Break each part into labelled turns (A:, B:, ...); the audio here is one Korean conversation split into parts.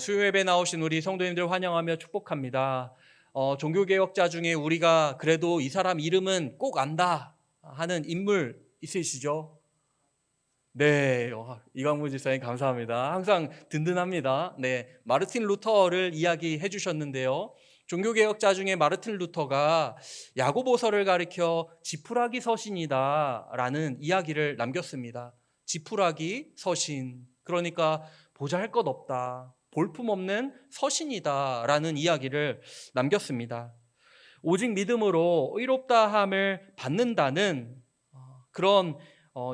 A: 수요 예배 나오신 우리 성도님들 환영하며 축복합니다. 종교개혁자 중에 우리가 그래도 이 사람 이름은 꼭 안다 하는 인물 있으시죠? 네, 이광무 집사님 감사합니다. 항상 든든합니다. 네, 마르틴 루터를 이야기해 주셨는데요. 종교개혁자 중에 마르틴 루터가 야고보서를 가리켜 지푸라기 서신이다라는 이야기를 남겼습니다. 지푸라기 서신, 그러니까 보잘것없다, 볼품없는 서신이다라는 이야기를 남겼습니다. 오직 믿음으로 의롭다함을 받는다는 그런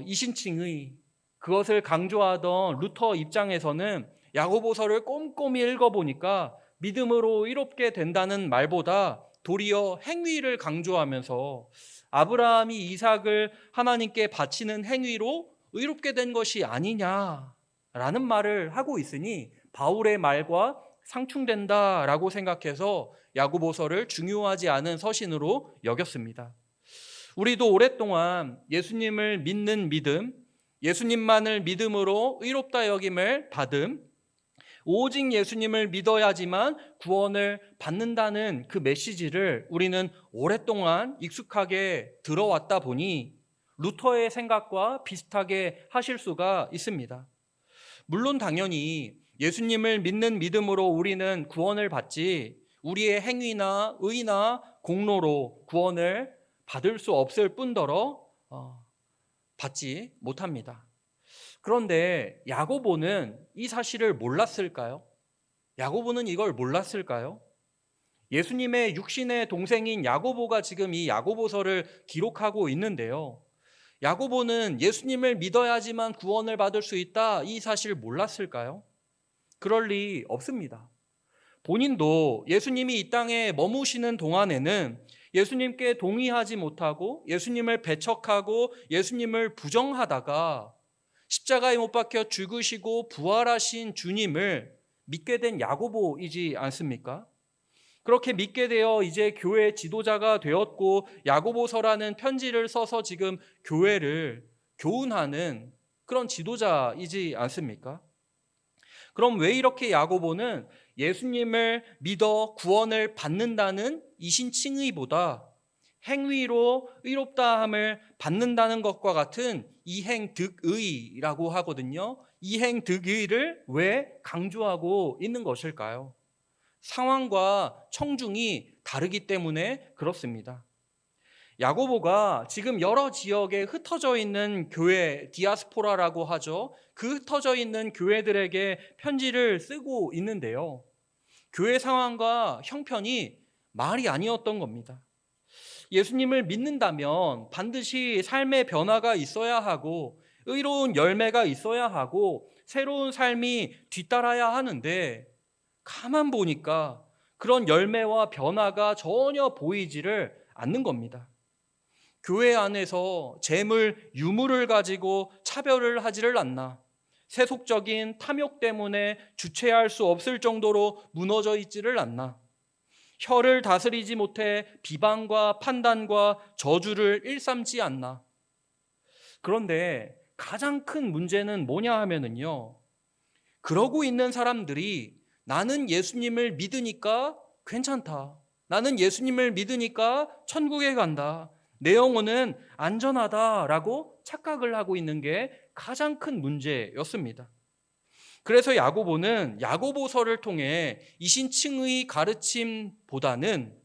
A: 이신칭의, 그것을 강조하던 루터 입장에서는 야고보서를 꼼꼼히 읽어보니까 믿음으로 의롭게 된다는 말보다 도리어 행위를 강조하면서 아브라함이 이삭을 하나님께 바치는 행위로 의롭게 된 것이 아니냐라는 말을 하고 있으니 바울의 말과 상충된다라고 생각해서 야고보서를 중요하지 않은 서신으로 여겼습니다. 우리도 오랫동안 예수님을 믿는 믿음, 예수님만을 믿음으로 의롭다 여김을 받음, 오직 예수님을 믿어야지만 구원을 받는다는 그 메시지를 우리는 오랫동안 익숙하게 들어왔다 보니 루터의 생각과 비슷하게 하실 수가 있습니다. 물론 당연히 예수님을 믿는 믿음으로 우리는 구원을 받지 우리의 행위나 의나 공로로 구원을 받을 수 없을 뿐더러 받지 못합니다. 그런데 야고보는 이 사실을 몰랐을까요? 야고보는 이걸 몰랐을까요? 예수님의 육신의 동생인 야고보가 지금 이 야고보서를 기록하고 있는데요. 야고보는 예수님을 믿어야지만 구원을 받을 수 있다, 이 사실을 몰랐을까요? 그럴 리 없습니다. 본인도 예수님이 이 땅에 머무시는 동안에는 예수님께 동의하지 못하고 예수님을 배척하고 예수님을 부정하다가 십자가에 못 박혀 죽으시고 부활하신 주님을 믿게 된 야고보이지 않습니까? 그렇게 믿게 되어 이제 교회 지도자가 되었고 야고보서라는 편지를 써서 지금 교회를 교훈하는 그런 지도자이지 않습니까? 그럼 왜 이렇게 야고보는 예수님을 믿어 구원을 받는다는 이신칭의보다 행위로 의롭다함을 받는다는 것과 같은 이행득의라고 하거든요. 이행득의를 왜 강조하고 있는 것일까요? 상황과 청중이 다르기 때문에 그렇습니다. 야고보가 지금 여러 지역에 흩어져 있는 교회, 디아스포라라고 하죠. 그 흩어져 있는 교회들에게 편지를 쓰고 있는데요. 교회 상황과 형편이 말이 아니었던 겁니다. 예수님을 믿는다면 반드시 삶의 변화가 있어야 하고 의로운 열매가 있어야 하고 새로운 삶이 뒤따라야 하는데 가만 보니까 그런 열매와 변화가 전혀 보이지를 않는 겁니다. 교회 안에서 재물, 유물을 가지고 차별을 하지를 않나, 세속적인 탐욕 때문에 주체할 수 없을 정도로 무너져 있지를 않나, 혀를 다스리지 못해 비방과 판단과 저주를 일삼지 않나. 그런데 가장 큰 문제는 뭐냐 하면은요, 그러고 있는 사람들이 나는 예수님을 믿으니까 괜찮다, 나는 예수님을 믿으니까 천국에 간다, 내 영혼은 안전하다라고 착각을 하고 있는 게 가장 큰 문제였습니다. 그래서 야고보는 야고보서를 통해 이신칭의 가르침보다는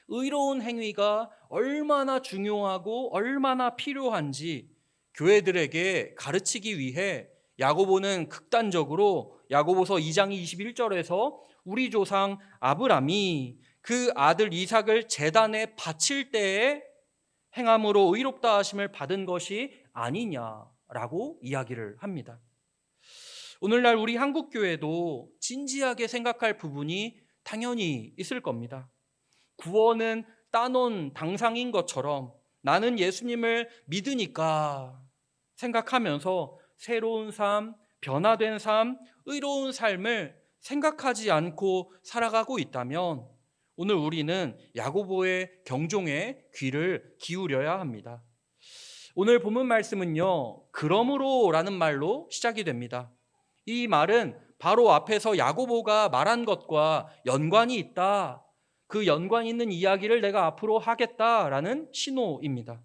A: 의로운 행위가 얼마나 중요하고 얼마나 필요한지 교회들에게 가르치기 위해 야고보는 극단적으로 야고보서 2장 21절에서 우리 조상 아브람이 그 아들 이삭을 제단에 바칠 때에 행함으로 의롭다 하심을 받은 것이 아니냐라고 이야기를 합니다. 오늘날 우리 한국교회도 진지하게 생각할 부분이 당연히 있을 겁니다. 구원은 따놓은 당상인 것처럼 나는 예수님을 믿으니까 생각하면서 새로운 삶, 변화된 삶, 의로운 삶을 생각하지 않고 살아가고 있다면 오늘 우리는 야고보의 경종에 귀를 기울여야 합니다. 오늘 본문 말씀은요, 그러므로라는 말로 시작이 됩니다. 이 말은 바로 앞에서 야고보가 말한 것과 연관이 있다. 그 연관 있는 이야기를 내가 앞으로 하겠다라는 신호입니다.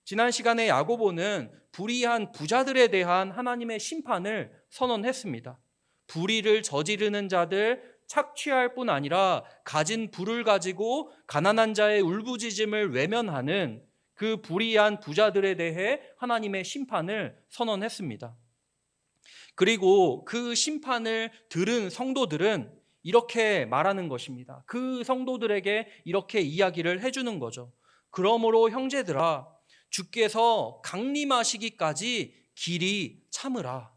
A: 지난 시간에 야고보는 불의한 부자들에 대한 하나님의 심판을 선언했습니다. 불의를 저지르는 자들 착취할 뿐 아니라 가진 부를 가지고 가난한 자의 울부짖음을 외면하는 그 불의한 부자들에 대해 하나님의 심판을 선언했습니다. 그리고 그 심판을 들은 성도들은 이렇게 말하는 것입니다. 그 성도들에게 이렇게 이야기를 해주는 거죠. 그러므로 형제들아, 주께서 강림하시기까지 길이 참으라.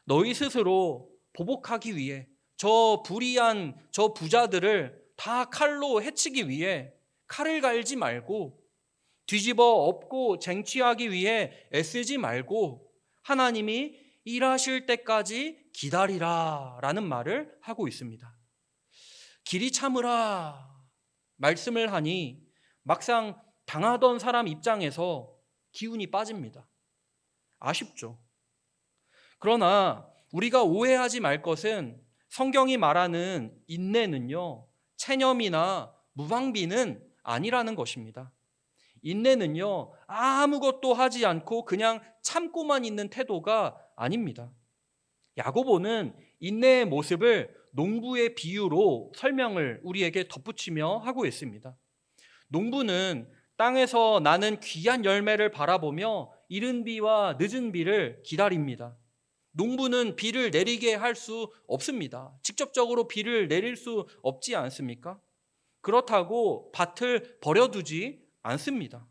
A: 너희 스스로 보복하기 위해 저 불의한 저 부자들을 다 칼로 해치기 위해 칼을 갈지 말고, 뒤집어 엎고 쟁취하기 위해 애쓰지 말고 하나님이 일하실 때까지 기다리라 라는 말을 하고 있습니다. 길이 참으라 말씀을 하니 막상 당하던 사람 입장에서 기운이 빠집니다. 아쉽죠. 그러나 우리가 오해하지 말 것은 성경이 말하는 인내는요, 체념이나 무방비는 아니라는 것입니다. 인내는요, 아무것도 하지 않고 그냥 참고만 있는 태도가 아닙니다. 야고보는 인내의 모습을 농부의 비유로 설명을 우리에게 덧붙이며 하고 있습니다. 농부는 땅에서 나는 귀한 열매를 바라보며 이른 비와 늦은 비를 기다립니다. 농부는 비를 내리게 할 수 없습니다. 직접적으로 비를 내릴 수 없지 않습니까? 그렇다고 밭을 버려두지 않습니다.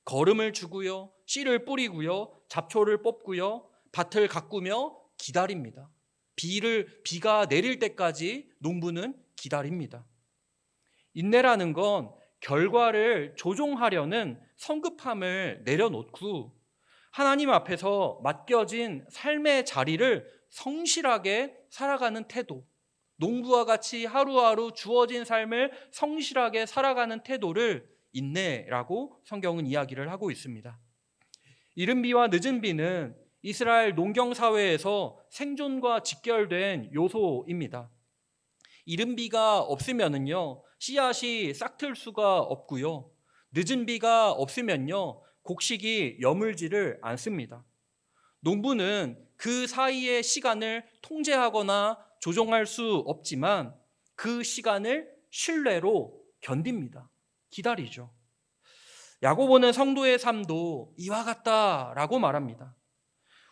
A: 거름을 주고요, 씨를 뿌리고요, 잡초를 뽑고요, 밭을 가꾸며 기다립니다. 비가 내릴 때까지 농부는 기다립니다. 인내라는 건 결과를 조종하려는 성급함을 내려놓고 하나님 앞에서 맡겨진 삶의 자리를 성실하게 살아가는 태도, 농부와 같이 하루하루 주어진 삶을 성실하게 살아가는 태도를 인내라고 성경은 이야기를 하고 있습니다. 이른 비와 늦은 비는 이스라엘 농경 사회에서 생존과 직결된 요소입니다. 이른 비가 없으면은요, 씨앗이 싹틀 수가 없고요, 늦은 비가 없으면요, 곡식이 여물지를 않습니다. 농부는 그 사이의 시간을 통제하거나 조종할 수 없지만 그 시간을 신뢰로 견딥니다. 기다리죠. 야고보는 성도의 삶도 이와 같다라고 말합니다.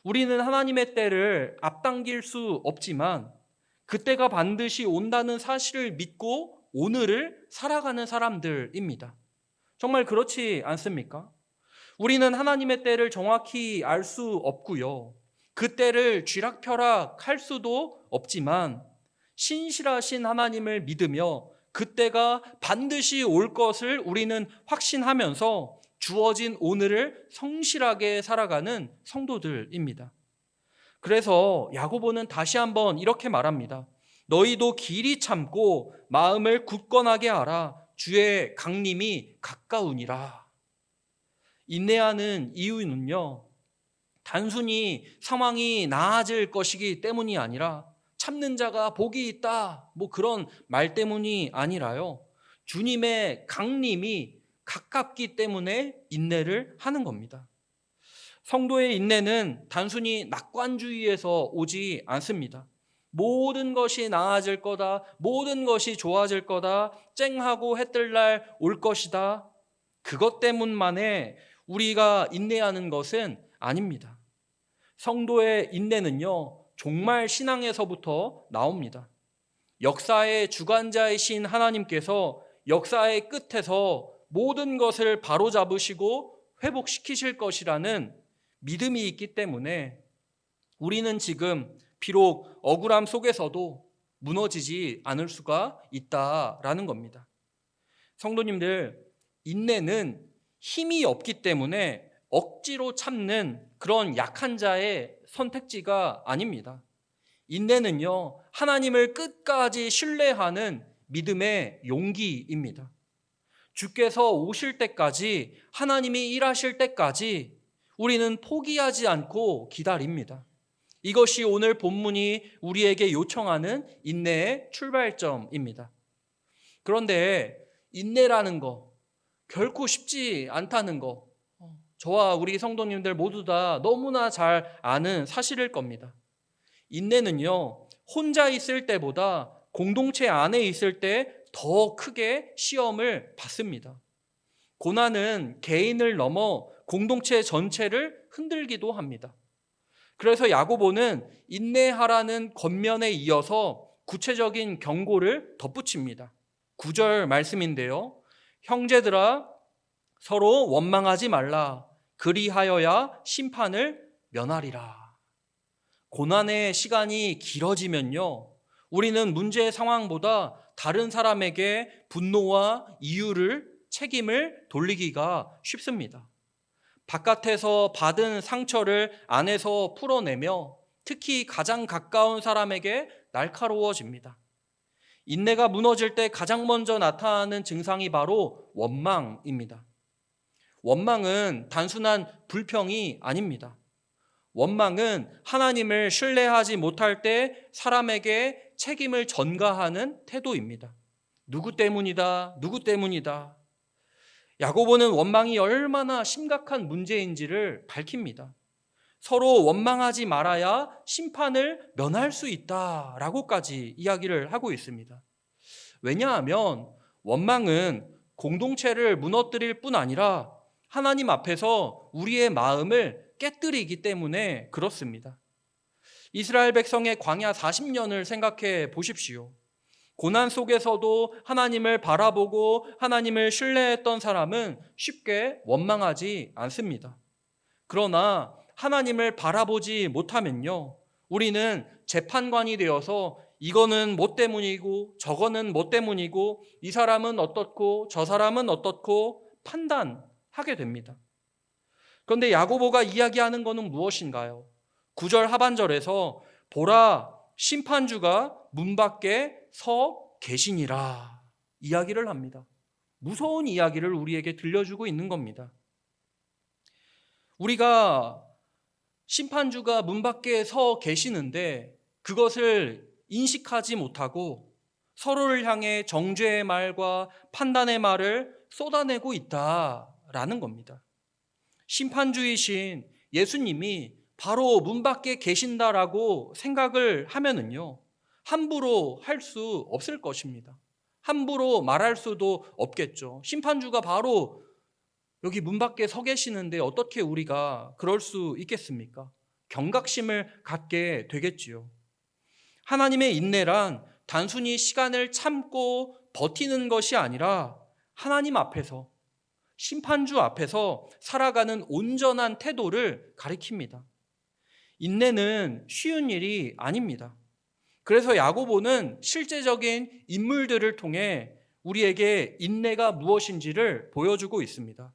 A: 우리는 하나님의 때를 앞당길 수 없지만 그때가 반드시 온다는 사실을 믿고 오늘을 살아가는 사람들입니다. 정말 그렇지 않습니까? 우리는 하나님의 때를 정확히 알 수 없고요, 그 때를 쥐락펴락할 수도 없지만 신실하신 하나님을 믿으며 그때가 반드시 올 것을 우리는 확신하면서 주어진 오늘을 성실하게 살아가는 성도들입니다. 그래서 야고보는 다시 한번 이렇게 말합니다. 너희도 길이 참고 마음을 굳건하게 하라. 주의 강림이 가까우니라. 인내하는 이유는요, 단순히 상황이 나아질 것이기 때문이 아니라 참는 자가 복이 있다, 그런 말 때문이 아니라요, 주님의 강림이 가깝기 때문에 인내를 하는 겁니다. 성도의 인내는 단순히 낙관주의에서 오지 않습니다. 모든 것이 나아질 거다, 모든 것이 좋아질 거다, 쨍하고 해 뜰 날 올 것이다, 그것 때문만에 우리가 인내하는 것은 아닙니다. 성도의 인내는요, 종말 신앙에서부터 나옵니다. 역사의 주관자이신 하나님께서 역사의 끝에서 모든 것을 바로잡으시고 회복시키실 것이라는 믿음이 있기 때문에 우리는 지금 비록 억울함 속에서도 무너지지 않을 수가 있다라는 겁니다. 성도님들, 인내는 힘이 없기 때문에 억지로 참는 그런 약한 자의 선택지가 아닙니다. 인내는요, 하나님을 끝까지 신뢰하는 믿음의 용기입니다. 주께서 오실 때까지, 하나님이 일하실 때까지 우리는 포기하지 않고 기다립니다. 이것이 오늘 본문이 우리에게 요청하는 인내의 출발점입니다. 그런데 인내라는 거 결코 쉽지 않다는 거 저와 우리 성도님들 모두 다 너무나 잘 아는 사실일 겁니다. 인내는요, 혼자 있을 때보다 공동체 안에 있을 때 더 크게 시험을 받습니다. 고난은 개인을 넘어 공동체 전체를 흔들기도 합니다. 그래서 야고보는 인내하라는 권면에 이어서 구체적인 경고를 덧붙입니다. 9절 말씀인데요. 형제들아 서로 원망하지 말라. 그리하여야 심판을 면하리라. 고난의 시간이 길어지면요, 우리는 문제의 상황보다 다른 사람에게 분노와 이유를 책임을 돌리기가 쉽습니다. 바깥에서 받은 상처를 안에서 풀어내며 특히 가장 가까운 사람에게 날카로워집니다. 인내가 무너질 때 가장 먼저 나타나는 증상이 바로 원망입니다. 원망은 단순한 불평이 아닙니다. 원망은 하나님을 신뢰하지 못할 때 사람에게 책임을 전가하는 태도입니다. 누구 때문이다, 누구 때문이다. 야고보는 원망이 얼마나 심각한 문제인지를 밝힙니다. 서로 원망하지 말아야 심판을 면할 수 있다라고까지 이야기를 하고 있습니다. 왜냐하면 원망은 공동체를 무너뜨릴 뿐 아니라 하나님 앞에서 우리의 마음을 깨뜨리기 때문에 그렇습니다. 이스라엘 백성의 광야 40년을 생각해 보십시오. 고난 속에서도 하나님을 바라보고 하나님을 신뢰했던 사람은 쉽게 원망하지 않습니다. 그러나 하나님을 바라보지 못하면요, 우리는 재판관이 되어서 이거는 뭐 때문이고 저거는 뭐 때문이고 이 사람은 어떻고 저 사람은 어떻고 판단하게 됩니다. 그런데 야고보가 이야기하는 것은 무엇인가요? 9절 하반절에서 보라 심판주가 문 밖에 서 계시니라 이야기를 합니다. 무서운 이야기를 우리에게 들려주고 있는 겁니다. 우리가 심판주가 문 밖에 서 계시는데 그것을 인식하지 못하고 서로를 향해 정죄의 말과 판단의 말을 쏟아내고 있다라는 겁니다. 심판주이신 예수님이 바로 문 밖에 계신다라고 생각을 하면은요, 함부로 할 수 없을 것입니다. 함부로 말할 수도 없겠죠. 심판주가 바로 여기 문 밖에 서 계시는데 어떻게 우리가 그럴 수 있겠습니까? 경각심을 갖게 되겠지요. 하나님의 인내란 단순히 시간을 참고 버티는 것이 아니라 하나님 앞에서, 심판주 앞에서 살아가는 온전한 태도를 가리킵니다. 인내는 쉬운 일이 아닙니다. 그래서 야고보는 실제적인 인물들을 통해 우리에게 인내가 무엇인지를 보여주고 있습니다.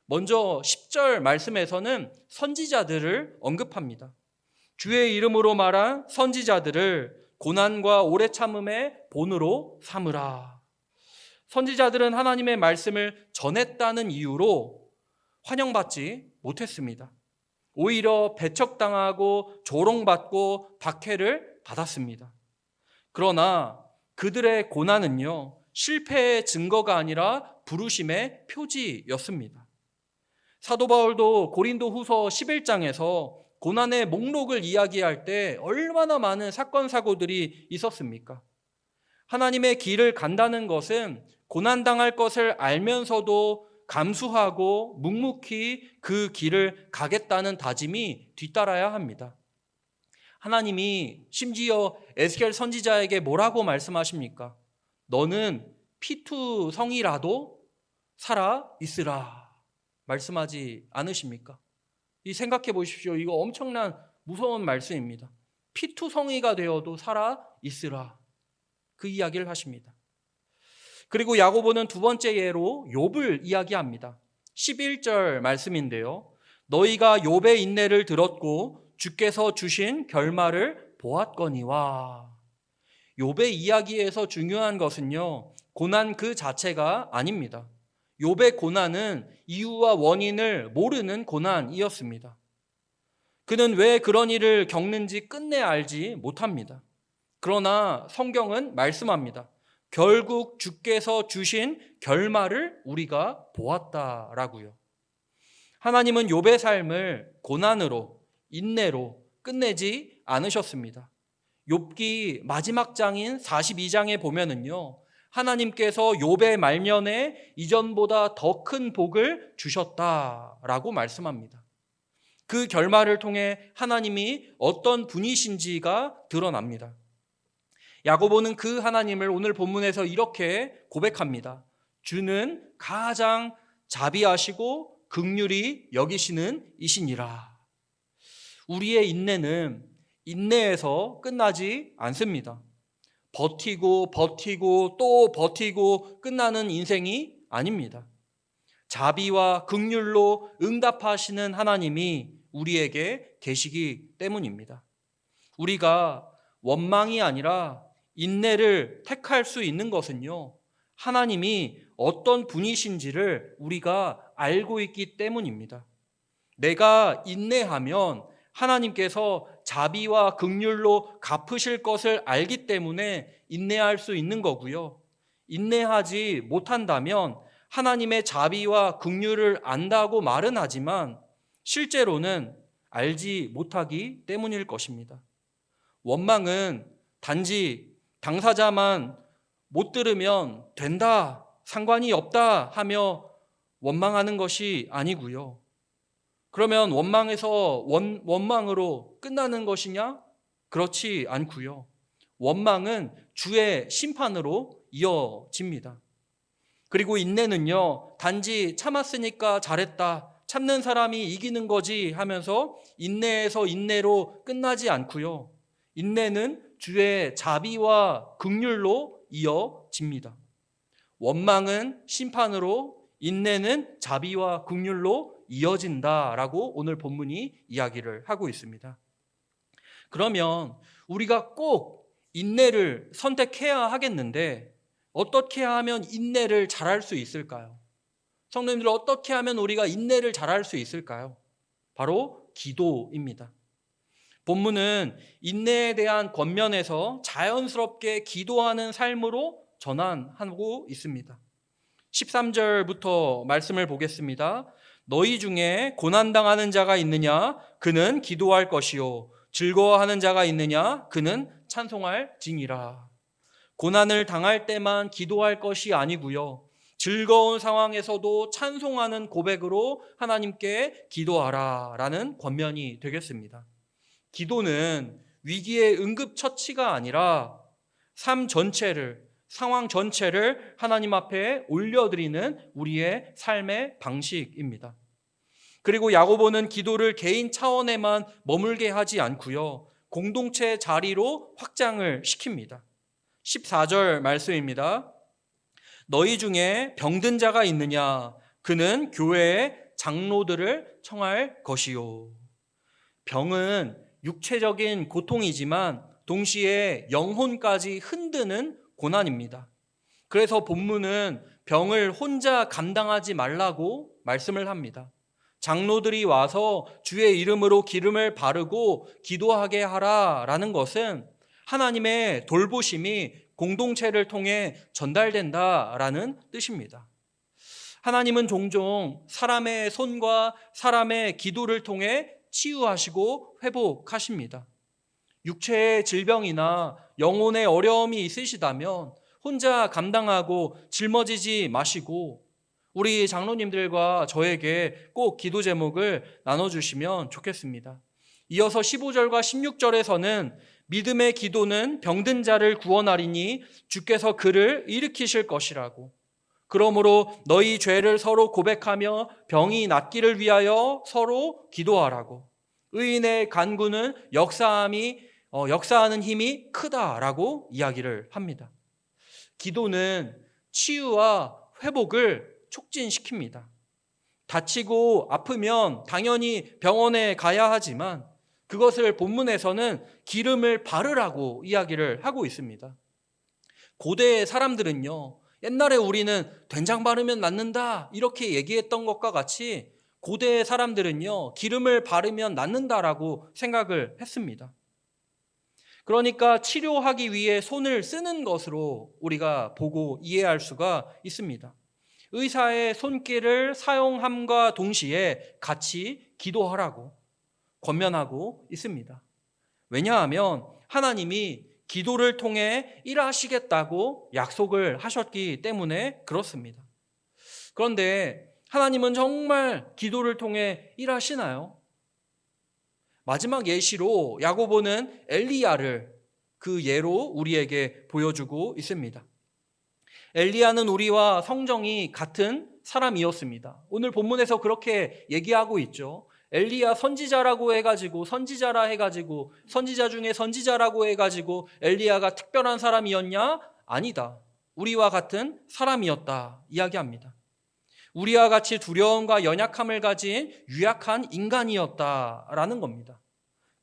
A: 먼저 10절 말씀에서는 선지자들을 언급합니다. 주의 이름으로 말한 선지자들을 고난과 오래 참음의 본으로 삼으라. 선지자들은 하나님의 말씀을 전했다는 이유로 환영받지 못했습니다. 오히려 배척당하고 조롱받고 박해를 받았습니다. 그러나 그들의 고난은요, 실패의 증거가 아니라 부르심의 표지였습니다. 사도 바울도 고린도 후서 11장에서 고난의 목록을 이야기할 때 얼마나 많은 사건 사고들이 있었습니까? 하나님의 길을 간다는 것은 고난당할 것을 알면서도 감수하고 묵묵히 그 길을 가겠다는 다짐이 뒤따라야 합니다. 하나님이 심지어 에스겔 선지자에게 뭐라고 말씀하십니까? 너는 피투성이라도 살아 있으라 말씀하지 않으십니까? 이 생각해 보십시오. 이거 엄청난 무서운 말씀입니다. 피투성이가 되어도 살아 있으라 그 이야기를 하십니다. 그리고 야고보는 두 번째 예로 욥을 이야기합니다. 11절 말씀인데요. 너희가 욥의 인내를 들었고 주께서 주신 결말을 보았거니와. 욥의 이야기에서 중요한 것은요, 고난 그 자체가 아닙니다. 욥의 고난은 이유와 원인을 모르는 고난이었습니다. 그는 왜 그런 일을 겪는지 끝내 알지 못합니다. 그러나 성경은 말씀합니다. 결국 주께서 주신 결말을 우리가 보았다라고요. 하나님은 욥의 삶을 고난으로, 인내로 끝내지 않으셨습니다. 욥기 마지막 장인 42장에 보면은요, 하나님께서 욥의 말년에 이전보다 더 큰 복을 주셨다라고 말씀합니다. 그 결말을 통해 하나님이 어떤 분이신지가 드러납니다. 야고보는 그 하나님을 오늘 본문에서 이렇게 고백합니다. 주는 가장 자비하시고 긍휼히 여기시는 이시니라. 우리의 인내는 인내에서 끝나지 않습니다. 버티고 또 버티고 끝나는 인생이 아닙니다. 자비와 긍휼로 응답하시는 하나님이 우리에게 계시기 때문입니다. 우리가 원망이 아니라 인내를 택할 수 있는 것은요, 하나님이 어떤 분이신지를 우리가 알고 있기 때문입니다. 내가 인내하면 하나님께서 자비와 긍휼로 갚으실 것을 알기 때문에 인내할 수 있는 거고요. 인내하지 못한다면 하나님의 자비와 긍휼을 안다고 말은 하지만 실제로는 알지 못하기 때문일 것입니다. 원망은 단지 당사자만 못 들으면 된다, 상관이 없다 하며 원망하는 것이 아니고요. 그러면 원망에서 원망으로 끝나는 것이냐? 그렇지 않고요. 원망은 주의 심판으로 이어집니다. 그리고 인내는요, 단지 참았으니까 잘했다, 참는 사람이 이기는 거지 하면서 인내에서 인내로 끝나지 않고요. 인내는 주의 자비와 긍휼로 이어집니다. 원망은 심판으로, 인내는 자비와 긍휼로 이어진다라고 오늘 본문이 이야기를 하고 있습니다. 그러면 우리가 꼭 인내를 선택해야 하겠는데 어떻게 하면 인내를 잘할 수 있을까요? 성도님들, 어떻게 하면 우리가 인내를 잘할 수 있을까요? 바로 기도입니다. 본문은 인내에 대한 권면에서 자연스럽게 기도하는 삶으로 전환하고 있습니다. 13절부터 말씀을 보겠습니다. 너희 중에 고난당하는 자가 있느냐? 그는 기도할 것이요. 즐거워하는 자가 있느냐? 그는 찬송할 징이라. 고난을 당할 때만 기도할 것이 아니고요. 즐거운 상황에서도 찬송하는 고백으로 하나님께 기도하라 라는 권면이 되겠습니다. 기도는 위기의 응급처치가 아니라 삶 전체를, 상황 전체를 하나님 앞에 올려드리는 우리의 삶의 방식입니다. 그리고 야고보는 기도를 개인 차원에만 머물게 하지 않고요, 공동체 자리로 확장을 시킵니다. 14절 말씀입니다. 너희 중에 병든 자가 있느냐? 그는 교회의 장로들을 청할 것이요. 병은 육체적인 고통이지만 동시에 영혼까지 흔드는 고난입니다. 그래서 본문은 병을 혼자 감당하지 말라고 말씀을 합니다. 장로들이 와서 주의 이름으로 기름을 바르고 기도하게 하라라는 것은 하나님의 돌보심이 공동체를 통해 전달된다라는 뜻입니다. 하나님은 종종 사람의 손과 사람의 기도를 통해 치유하시고 회복하십니다. 육체의 질병이나 영혼의 어려움이 있으시다면 혼자 감당하고 짊어지지 마시고 우리 장로님들과 저에게 꼭 기도 제목을 나눠주시면 좋겠습니다. 이어서 15절과 16절에서는 믿음의 기도는 병든 자를 구원하리니 주께서 그를 일으키실 것이라고, 그러므로 너희 죄를 서로 고백하며 병이 낫기를 위하여 서로 기도하라고, 의인의 간구는 역사하는 힘이 크다라고 이야기를 합니다. 기도는 치유와 회복을 촉진시킵니다. 다치고 아프면 당연히 병원에 가야 하지만 그것을 본문에서는 기름을 바르라고 이야기를 하고 있습니다. 고대 사람들은요, 옛날에 우리는 된장 바르면 낫는다 이렇게 얘기했던 것과 같이 고대 사람들은요, 기름을 바르면 낫는다라고 생각을 했습니다. 그러니까 치료하기 위해 손을 쓰는 것으로 우리가 보고 이해할 수가 있습니다. 의사의 손길을 사용함과 동시에 같이 기도하라고 권면하고 있습니다. 왜냐하면 하나님이 기도를 통해 일하시겠다고 약속을 하셨기 때문에 그렇습니다. 그런데 하나님은 정말 기도를 통해 일하시나요? 마지막 예시로 야고보는 엘리야를 그 예로 우리에게 보여주고 있습니다. 엘리야는 우리와 성정이 같은 사람이었습니다. 오늘 본문에서 그렇게 얘기하고 있죠. 엘리야 선지자라고 해가지고 선지자 중에 선지자라고 해가지고 엘리야가 특별한 사람이었냐? 아니다. 우리와 같은 사람이었다 이야기합니다. 우리와 같이 두려움과 연약함을 가진 유약한 인간이었다라는 겁니다.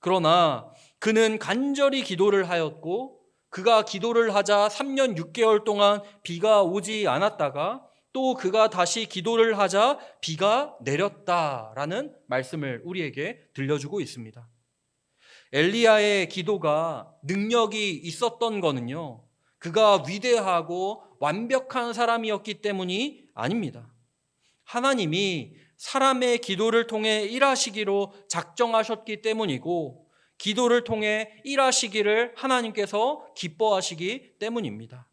A: 그러나 그는 간절히 기도를 하였고 그가 기도를 하자 3년 6개월 동안 비가 오지 않았다가 또 그가 다시 기도를 하자 비가 내렸다라는 말씀을 우리에게 들려주고 있습니다. 엘리야의 기도가 능력이 있었던 거는요, 그가 위대하고 완벽한 사람이었기 때문이 아닙니다. 하나님이 사람의 기도를 통해 일하시기로 작정하셨기 때문이고 기도를 통해 일하시기를 하나님께서 기뻐하시기 때문입니다.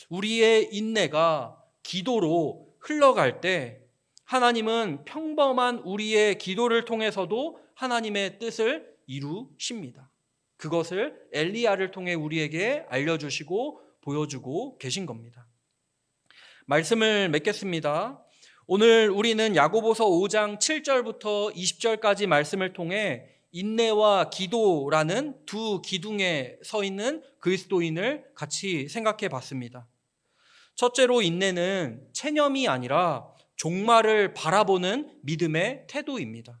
A: 우리의 인내가 기도로 흘러갈 때 하나님은 평범한 우리의 기도를 통해서도 하나님의 뜻을 이루십니다. 그것을 엘리야를 통해 우리에게 알려주시고 보여주고 계신 겁니다. 말씀을 맺겠습니다. 오늘 우리는 야고보서 5장 7절부터 20절까지 말씀을 통해 인내와 기도라는 두 기둥에 서 있는 그리스도인을 같이 생각해 봤습니다. 첫째로 인내는 체념이 아니라 종말을 바라보는 믿음의 태도입니다.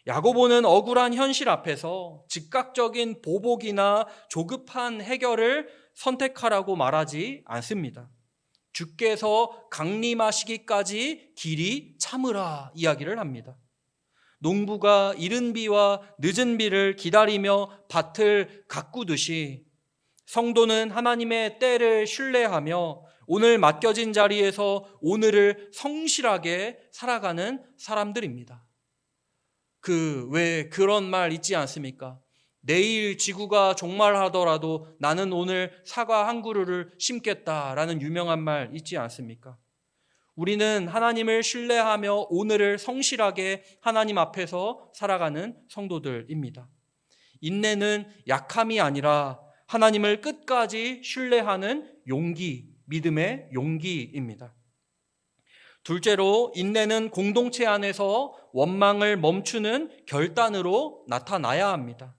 A: 야고보는 억울한 현실 앞에서 즉각적인 보복이나 조급한 해결을 선택하라고 말하지 않습니다. 주께서 강림하시기까지 길이 참으라 이야기를 합니다. 농부가 이른 비와 늦은 비를 기다리며 밭을 가꾸듯이 성도는 하나님의 때를 신뢰하며 오늘 맡겨진 자리에서 오늘을 성실하게 살아가는 사람들입니다. 왜 그런 말 있지 않습니까? 내일 지구가 종말하더라도 나는 오늘 사과 한 그루를 심겠다라는 유명한 말 있지 않습니까? 우리는 하나님을 신뢰하며 오늘을 성실하게 하나님 앞에서 살아가는 성도들입니다. 인내는 약함이 아니라 하나님을 끝까지 신뢰하는 용기, 믿음의 용기입니다. 둘째로 인내는 공동체 안에서 원망을 멈추는 결단으로 나타나야 합니다.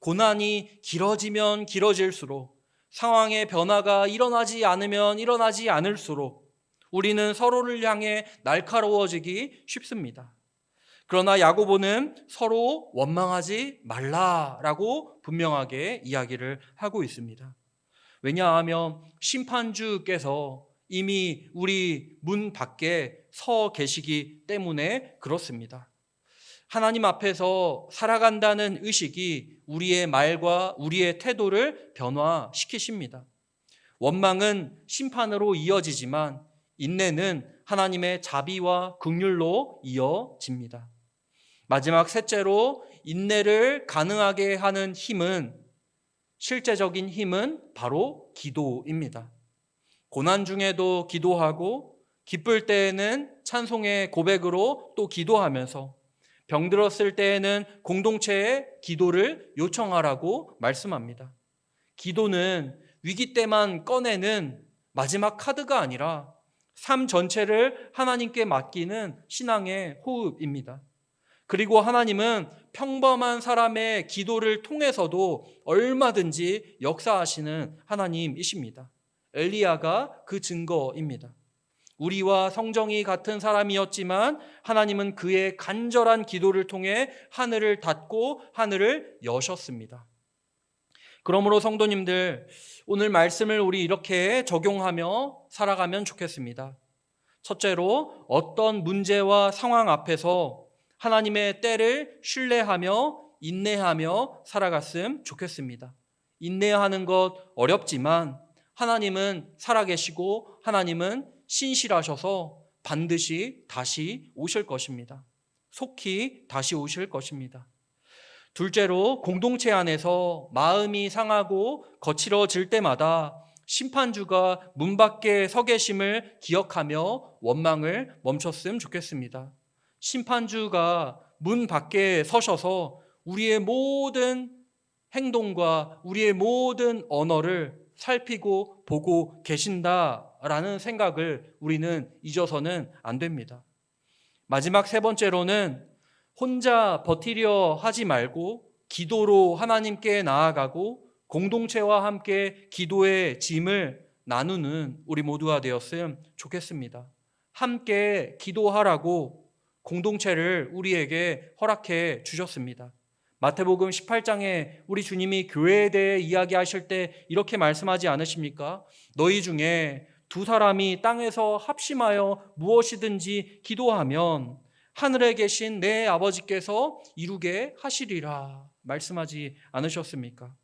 A: 고난이 길어지면 길어질수록 상황의 변화가 일어나지 않으면 일어나지 않을수록 우리는 서로를 향해 날카로워지기 쉽습니다. 그러나 야고보는 서로 원망하지 말라라고 분명하게 이야기를 하고 있습니다. 왜냐하면 심판주께서 이미 우리 문 밖에 서 계시기 때문에 그렇습니다. 하나님 앞에서 살아간다는 의식이 우리의 말과 우리의 태도를 변화시키십니다. 원망은 심판으로 이어지지만 인내는 하나님의 자비와 긍휼로 이어집니다. 마지막 셋째로 인내를 가능하게 하는 힘은, 실제적인 힘은 바로 기도입니다. 고난 중에도 기도하고 기쁠 때에는 찬송의 고백으로 또 기도하면서 병들었을 때에는 공동체에 기도를 요청하라고 말씀합니다. 기도는 위기 때만 꺼내는 마지막 카드가 아니라 삶 전체를 하나님께 맡기는 신앙의 호흡입니다. 그리고 하나님은 평범한 사람의 기도를 통해서도 얼마든지 역사하시는 하나님이십니다. 엘리야가 그 증거입니다. 우리와 성정이 같은 사람이었지만 하나님은 그의 간절한 기도를 통해 하늘을 닫고 하늘을 여셨습니다. 그러므로 성도님들, 오늘 말씀을 우리 이렇게 적용하며 살아가면 좋겠습니다. 첫째로 어떤 문제와 상황 앞에서 하나님의 때를 신뢰하며 인내하며 살아갔으면 좋겠습니다. 인내하는 것 어렵지만 하나님은 살아계시고 하나님은 신실하셔서 반드시 다시 오실 것입니다. 속히 다시 오실 것입니다. 둘째로 공동체 안에서 마음이 상하고 거칠어질 때마다 심판주가 문 밖에 서 계심을 기억하며 원망을 멈췄으면 좋겠습니다. 심판주가 문 밖에 서셔서 우리의 모든 행동과 우리의 모든 언어를 살피고 보고 계신다라는 생각을 우리는 잊어서는 안 됩니다. 마지막 세 번째로는 혼자 버티려 하지 말고 기도로 하나님께 나아가고 공동체와 함께 기도의 짐을 나누는 우리 모두가 되었으면 좋겠습니다. 함께 기도하라고 공동체를 우리에게 허락해 주셨습니다. 마태복음 18장에 우리 주님이 교회에 대해 이야기하실 때 이렇게 말씀하지 않으십니까? 너희 중에 두 사람이 땅에서 합심하여 무엇이든지 기도하면 하늘에 계신 내 아버지께서 이루게 하시리라 말씀하지 않으셨습니까?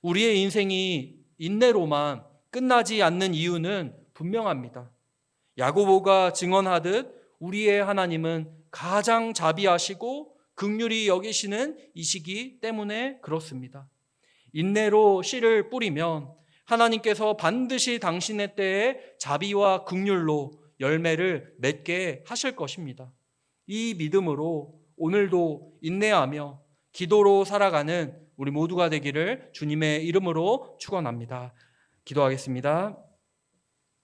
A: 우리의 인생이 인내로만 끝나지 않는 이유는 분명합니다. 야고보가 증언하듯 우리의 하나님은 가장 자비하시고 긍휼히 여기시는 이시기 때문에 그렇습니다. 인내로 씨를 뿌리면 하나님께서 반드시 당신의 때에 자비와 긍휼로 열매를 맺게 하실 것입니다. 이 믿음으로 오늘도 인내하며 기도로 살아가는 우리 모두가 되기를 주님의 이름으로 축원합니다. 기도하겠습니다.